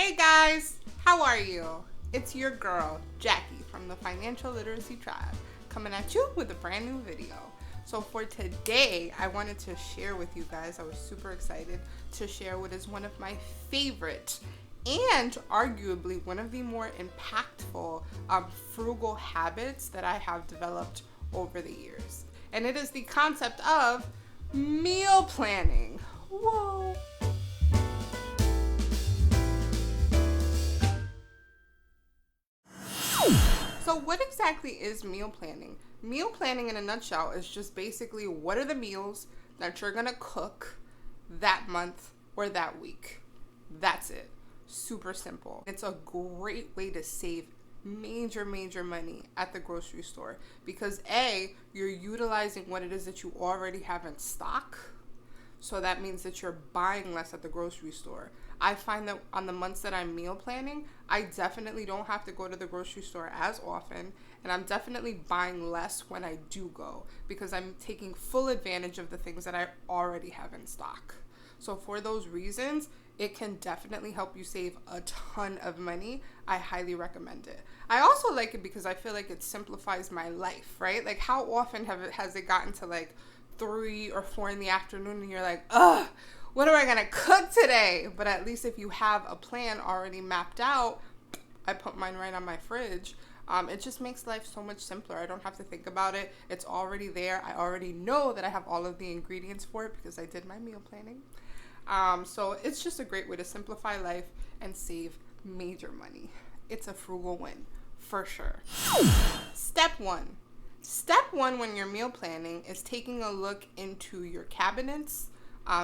Hey guys, how are you? It's your girl, Jackie from the Financial Literacy Tribe, coming at you with a brand new video. So for today, I wanted to share with you guys, I was super excited to share what is one of my favorite and arguably one of the more impactful frugal habits that I have developed over the years. And it is the concept of meal planning. Whoa. So what exactly is meal planning? Meal planning in a nutshell is just basically what are the meals that you're gonna cook that month or that week. That's it. Super simple. It's a great way to save major money at the grocery store because A, you're utilizing what it is that you already have in stock. So that means that you're buying less at the grocery store. I find that on the months that I'm meal planning, I definitely don't have to go to the grocery store as often, and I'm definitely buying less when I do go because I'm taking full advantage of the things that I already have in stock. So for those reasons, it can definitely help you save a ton of money. I highly recommend it. I also like it because I feel like it simplifies my life, right? Like how often has it gotten to like 3 or 4 in the afternoon and you're like, ugh, what am I gonna cook today? But at least if you have a plan already mapped out, I put mine right on my fridge. It just makes life so much simpler. I don't have to think about it. It's already there. I already know that I have all of the ingredients for it because I did my meal planning. So it's just a great way to simplify life and save major money. It's a frugal win, for sure. Step 1. Step 1 when you're meal planning is taking a look into your cabinets,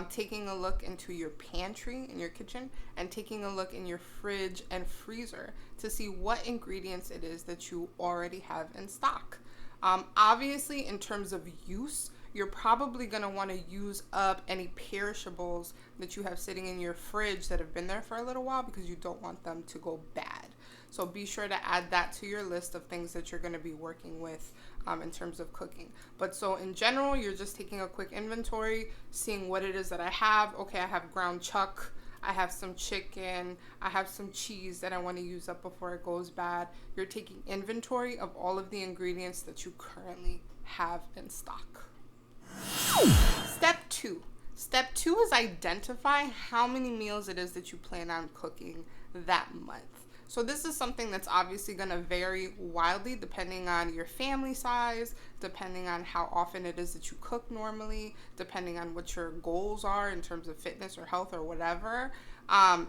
taking a look into your pantry in your kitchen, and taking a look in your fridge and freezer to see what ingredients it is that you already have in stock. Obviously, in terms of use, you're probably going to want to use up any perishables that you have sitting in your fridge that have been there for a little while because you don't want them to go bad. So be sure to add that to your list of things that you're going to be working with in terms of cooking. But so in general, you're just taking a quick inventory, seeing what it is that I have. Okay, I have ground chuck. I have some chicken. I have some cheese that I want to use up before it goes bad. You're taking inventory of all of the ingredients that you currently have in stock. Step 2. Step 2 is identify how many meals it is that you plan on cooking that month. So this is something that's obviously going to vary wildly depending on your family size, depending on how often it is that you cook normally, depending on what your goals are in terms of fitness or health or whatever.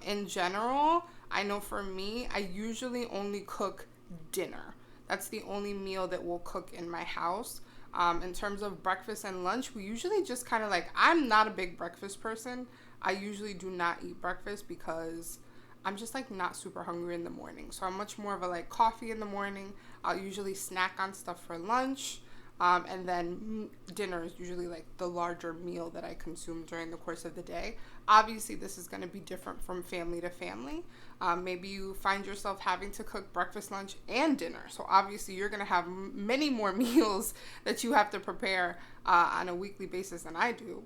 In general, I know for me, I usually only cook dinner. That's the only meal that we'll cook in my house. In terms of breakfast and lunch, we usually just kind of like, I'm not a big breakfast person. I usually do not eat breakfast because I'm just like not super hungry in the morning. So I'm much more of a like coffee in the morning. I'll usually snack on stuff for lunch. And then dinner is usually like the larger meal that I consume during the course of the day. Obviously, this is going to be different from family to family. Maybe you find yourself having to cook breakfast, lunch, and dinner. So obviously, you're going to have many more meals that you have to prepare on a weekly basis than I do.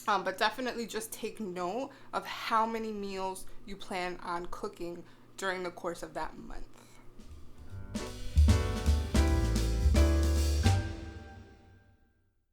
But definitely just take note of how many meals you plan on cooking during the course of that month.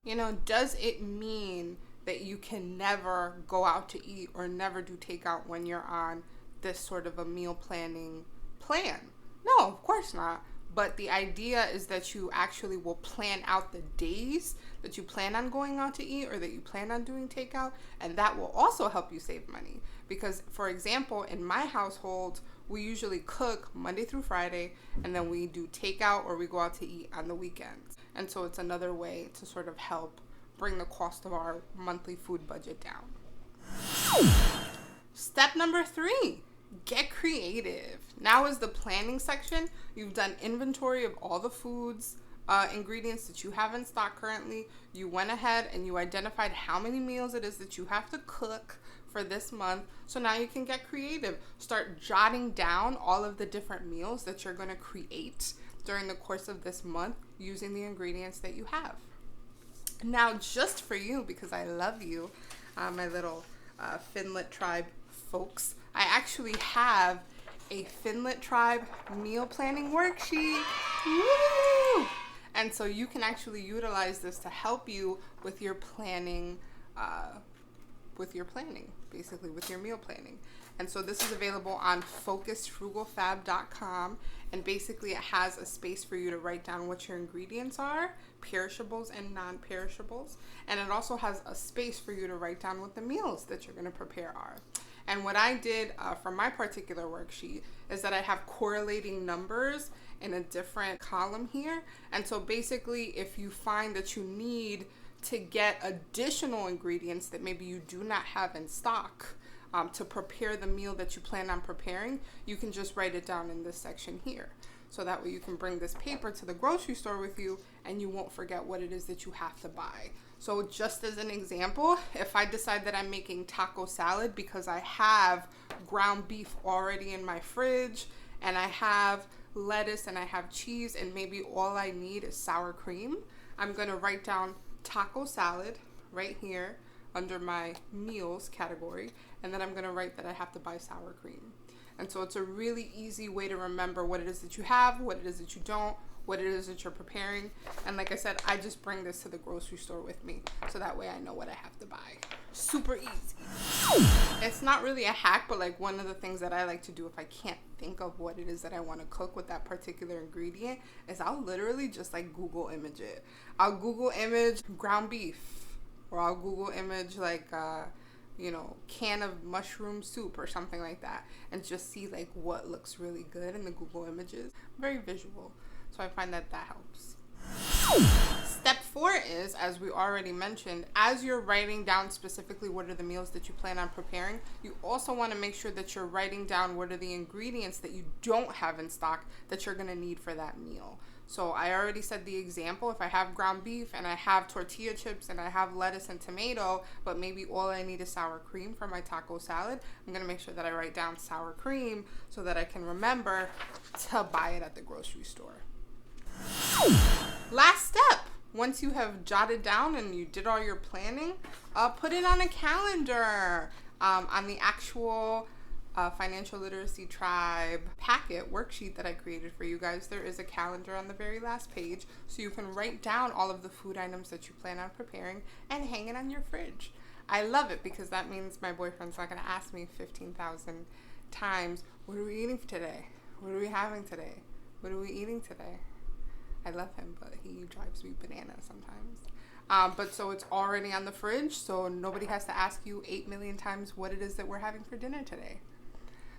You know, does it mean that you can never go out to eat or never do takeout when you're on this sort of a meal planning plan? No, of course not. But the idea is that you actually will plan out the days that you plan on going out to eat or that you plan on doing takeout, and that will also help you save money. Because, for example, in my household, we usually cook Monday through Friday, and then we do takeout or we go out to eat on the weekends. And so it's another way to sort of help bring the cost of our monthly food budget down. Step number 3. Get creative. Now is the planning section. You've done inventory of all the foods, ingredients that you have in stock currently. You went ahead and you identified how many meals it is that you have to cook for this month. So now you can get creative. Start jotting down all of the different meals that you're going to create during the course of this month using the ingredients that you have. Now, just for you, because I love you, my little Finlit tribe folks, I actually have a Finlet Tribe meal planning worksheet. Woo! And so you can actually utilize this to help you with your planning, basically with your meal planning. And so this is available on focusedfrugalfab.com, and basically it has a space for you to write down what your ingredients are, perishables and non-perishables, and it also has a space for you to write down what the meals that you're going to prepare are. And what I did for my particular worksheet is that I have correlating numbers in a different column here. And so basically, if you find that you need to get additional ingredients that maybe you do not have in stock to prepare the meal that you plan on preparing, you can just write it down in this section here. So that way you can bring this paper to the grocery store with you and you won't forget what it is that you have to buy. So just as an example, if I decide that I'm making taco salad because I have ground beef already in my fridge and I have lettuce and I have cheese and maybe all I need is sour cream, I'm gonna write down taco salad right here under my meals category, and then I'm gonna write that I have to buy sour cream. And so it's a really easy way to remember what it is that you have, what it is that you don't, what it is that you're preparing. And like I said, I just bring this to the grocery store with me, so that way I know what I have to buy. Super easy. It's not really a hack, but like one of the things that I like to do if I can't think of what it is that I want to cook with that particular ingredient is I'll literally just like Google image it. I'll Google image ground beef, or I'll Google image like can of mushroom soup or something like that, and just see like what looks really good in the Google images. Very visual, so I find that helps. Step 4 is, as we already mentioned, as you're writing down specifically what are the meals that you plan on preparing, you also want to make sure that you're writing down what are the ingredients that you don't have in stock that you're going to need for that meal. So I already said the example, if I have ground beef and I have tortilla chips and I have lettuce and tomato, but maybe all I need is sour cream for my taco salad, I'm going to make sure that I write down sour cream so that I can remember to buy it at the grocery store. Last step, once you have jotted down and you did all your planning, put it on a calendar. On the actual Financial Literacy Tribe packet worksheet that I created for you guys, there is a calendar on the very last page, so you can write down all of the food items that you plan on preparing and hang it on your fridge. I love it because that means my boyfriend's not going to ask me 15,000 times, what are we eating today? What are we having today? What are we eating today? I love him, but he drives me bananas sometimes. But so it's already on the fridge, so nobody has to ask you 8 million times what it is that we're having for dinner today.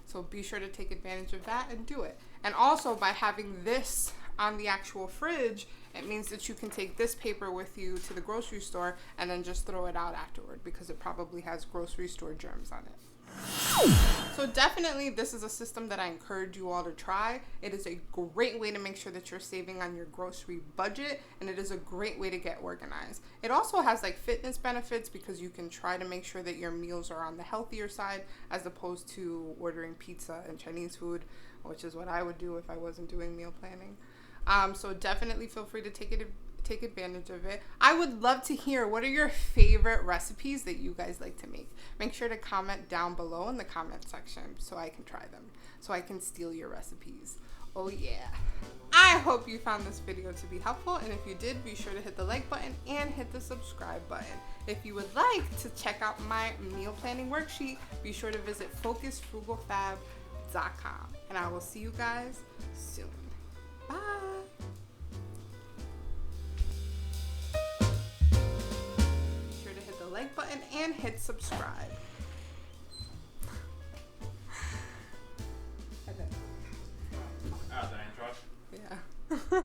So be sure to take advantage of that and do it. And also, by having this on the actual fridge, it means that you can take this paper with you to the grocery store and then just throw it out afterward, because it probably has grocery store germs on it. So definitely this is a system that I encourage you all to try. It is a great way to make sure that you're saving on your grocery budget, and it is a great way to get organized. It also has like fitness benefits because you can try to make sure that your meals are on the healthier side as opposed to ordering pizza and Chinese food, which is what I would do if I wasn't doing meal planning. So definitely feel free to take advantage of it. I would love to hear, what are your favorite recipes that you guys like to make? Make sure to comment down below in the comment section so I can try them, so I can steal your recipes. Oh yeah. I hope you found this video to be helpful, and if you did, be sure to hit the like button and hit the subscribe button. If you would like to check out my meal planning worksheet, be sure to visit focusedfrugalfab.com, and I will see you guys soon. Bye. Like button and hit subscribe.